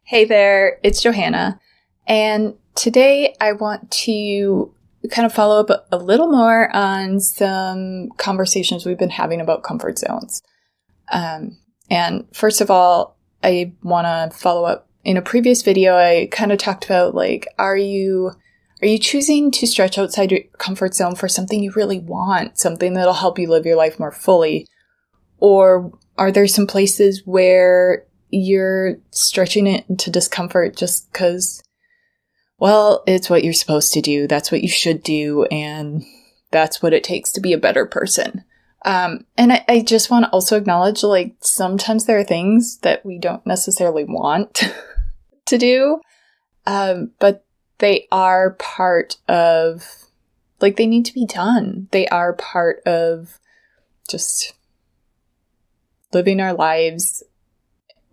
Hey there, it's Johanna, and today I want to kind of follow up a little more on some conversations we've been having about comfort zones. And first of all, I want to follow up. In a previous video, I kind of talked about, are you choosing to stretch outside your comfort zone for something you really want, something that'll help you live your life more fully? Or are there some places where you're stretching it into discomfort just because, well, it's what you're supposed to do, that's what you should do, and that's what it takes to be a better person? And I just want to also acknowledge, sometimes there are things that we don't necessarily want to do, but they are part of, they need to be done. They are part of just living our lives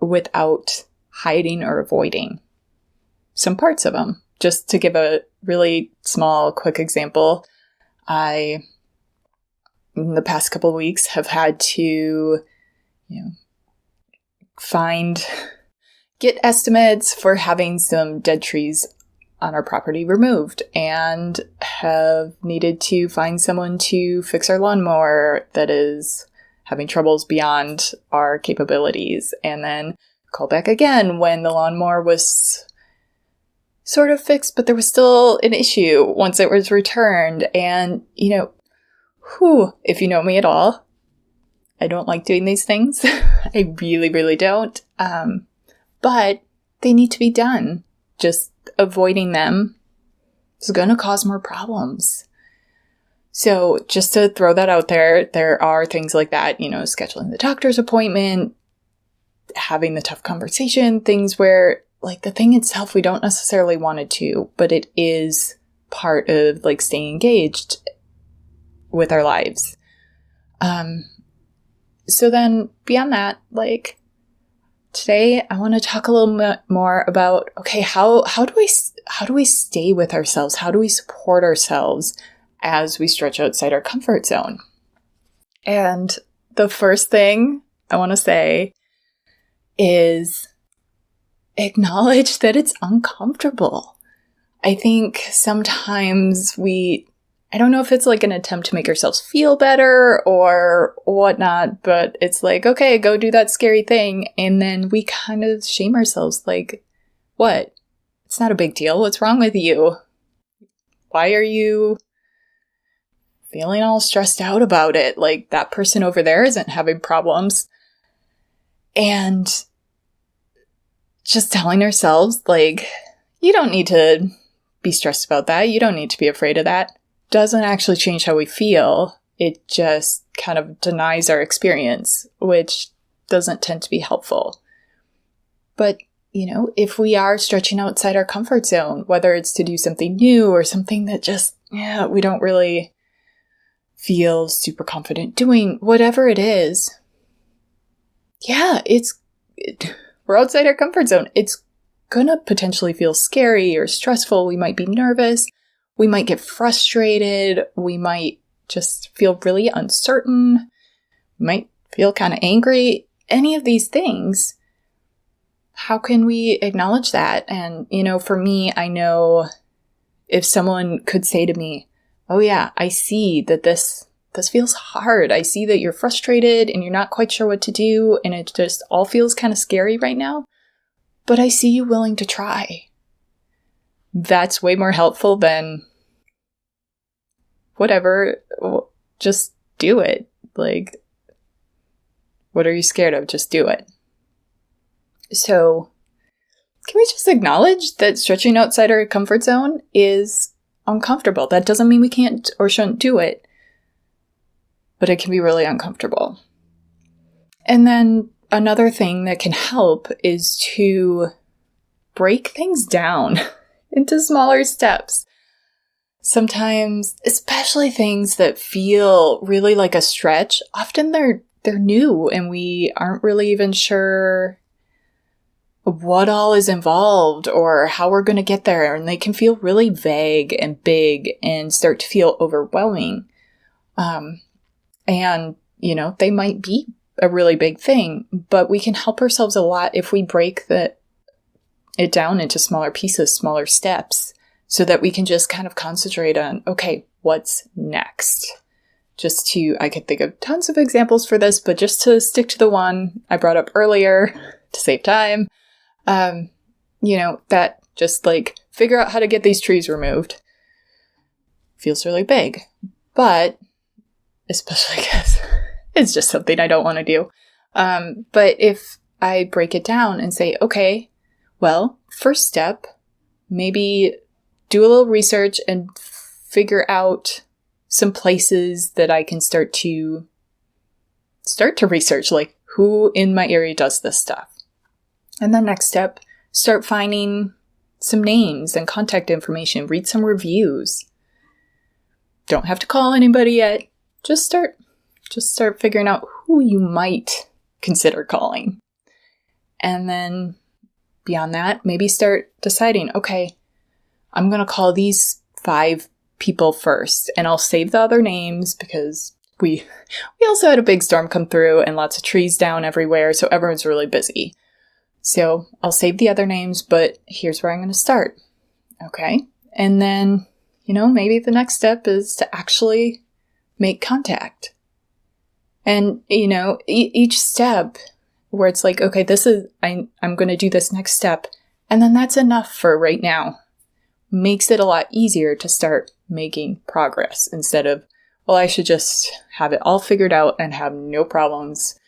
without hiding or avoiding some parts of them. Just to give a really small, quick example, I, in the past couple of weeks, have had to, get estimates for having some dead trees on our property removed, and have needed to find someone to fix our lawnmower that is having troubles beyond our capabilities, and then call back again when the lawnmower was sort of fixed, but there was still an issue once it was returned. And, if you know me at all, I don't like doing these things. I really, really don't. But they need to be done. Just avoiding them is going to cause more problems. So just to throw that out there are things like that, scheduling the doctor's appointment, having the tough conversation, things where, the thing itself, we don't necessarily want it to, but it is part of, staying engaged with our lives. So then beyond that, today I want to talk a little bit more about, okay, how do we stay with ourselves? How do we support ourselves as we stretch outside our comfort zone? And the first thing I want to say is acknowledge that it's uncomfortable. I think sometimes I don't know if it's an attempt to make ourselves feel better or whatnot, but it's okay, go do that scary thing. And then we kind of shame ourselves, what? It's not a big deal. What's wrong with you? Why are you feeling all stressed out about it? That person over there isn't having problems. And just telling ourselves, you don't need to be stressed about that. You don't need to be afraid of that. Doesn't actually change how we feel. It just kind of denies our experience, which doesn't tend to be helpful. But, if we are stretching outside our comfort zone, whether it's to do something new or something that just, we don't really feel super confident doing, whatever it is, we're outside our comfort zone. It's gonna potentially feel scary or stressful. We might be nervous. We might get frustrated. We might just feel really uncertain. We might feel kind of angry. Any of these things, how can we acknowledge that? And, for me, I know if someone could say to me, oh yeah, I see that this feels hard. I see that you're frustrated and you're not quite sure what to do, and it just all feels kind of scary right now, but I see you willing to try. That's way more helpful than whatever, just do it. What are you scared of? Just do it. So, can we just acknowledge that stretching outside our comfort zone is uncomfortable? That doesn't mean we can't or shouldn't do it, but it can be really uncomfortable. And then another thing that can help is to break things down into smaller steps. Sometimes, especially things that feel really like a stretch, often they're new and we aren't really even sure what all is involved or how we're going to get there. And they can feel really vague and big and start to feel overwhelming. And, they might be a really big thing, but we can help ourselves a lot if we break it down into smaller pieces, smaller steps, so that we can just kind of concentrate on, okay, what's next? I could think of tons of examples for this, but just to stick to the one I brought up earlier to save time, that just like figure out how to get these trees removed feels really big, but especially because it's just something I don't want to do. But if I break it down and say, okay, well, first step, maybe do a little research and figure out some places that I can start to research, like who in my area does this stuff. And then next step, start finding some names and contact information, read some reviews. Don't have to call anybody yet. Just start figuring out who you might consider calling. And then beyond that, maybe start deciding, okay, I'm going to call these 5 people first, and I'll save the other names because we also had a big storm come through and lots of trees down everywhere, so everyone's really busy. So I'll save the other names, but here's where I'm going to start. Okay. And then, maybe the next step is to actually make contact. And, each step where it's like, okay, I'm going to do this next step. And then that's enough for right now. Makes it a lot easier to start making progress instead of, well, I should just have it all figured out and have no problems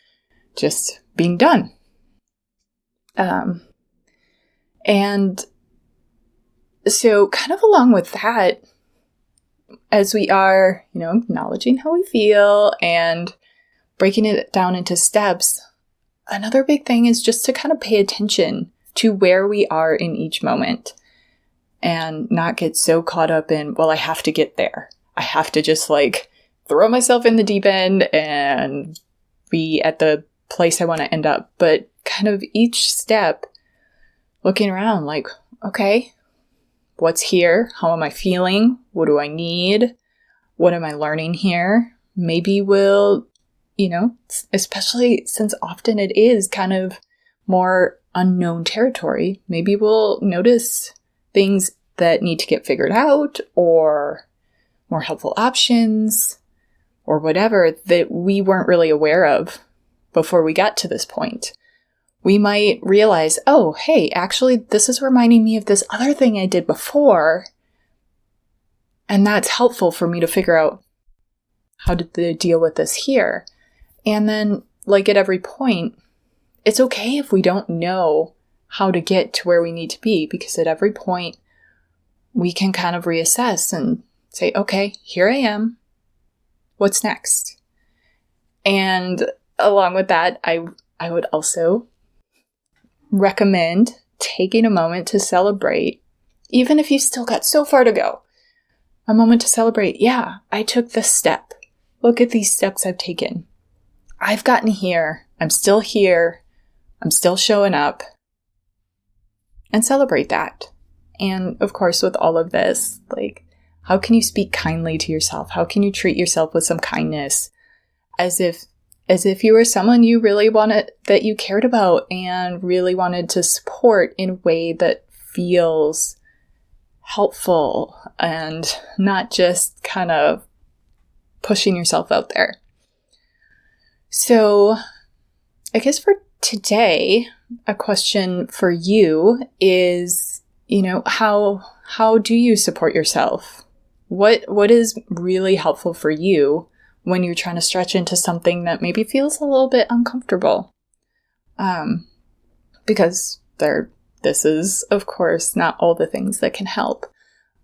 just being done. And so kind of along with that, as we are, acknowledging how we feel and breaking it down into steps, another big thing is just to kind of pay attention to where we are in each moment and not get so caught up in, well, I have to get there. I have to just throw myself in the deep end and be at the place I want to end up. But kind of each step, looking around like, okay, what's here? How am I feeling? What do I need? What am I learning here? Maybe we'll, especially since often it is kind of more unknown territory, maybe we'll notice things that need to get figured out or more helpful options or whatever that we weren't really aware of before we got to this point. We might realize, oh, hey, actually, this is reminding me of this other thing I did before. And that's helpful for me to figure out how to deal with this here. And then, at every point, it's okay if we don't know how to get to where we need to be, because at every point, we can kind of reassess and say, okay, here I am. What's next? And along with that, I would also recommend taking a moment to celebrate, even if you still got so far to go. A moment to celebrate. Yeah, I took this step. Look at these steps I've taken. I've gotten here. I'm still here. I'm still showing up. And celebrate that. And of course, with all of this, how can you speak kindly to yourself? How can you treat yourself with some kindness? As if you were someone you really wanted, that you cared about and really wanted to support in a way that feels helpful and not just kind of pushing yourself out there. So I guess for today, a question for you is, how do you support yourself? What is really helpful for you when you're trying to stretch into something that maybe feels a little bit uncomfortable? Because this is, of course, not all the things that can help.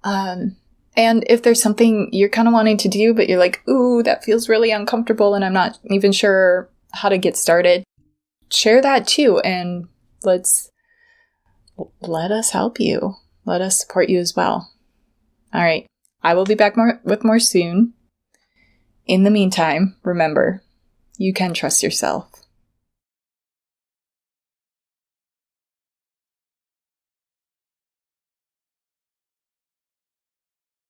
And if there's something you're kind of wanting to do, but you're like, ooh, that feels really uncomfortable and I'm not even sure how to get started, share that too. And let us help you. Let us support you as well. All right. I will be back with more soon. In the meantime, remember, you can trust yourself.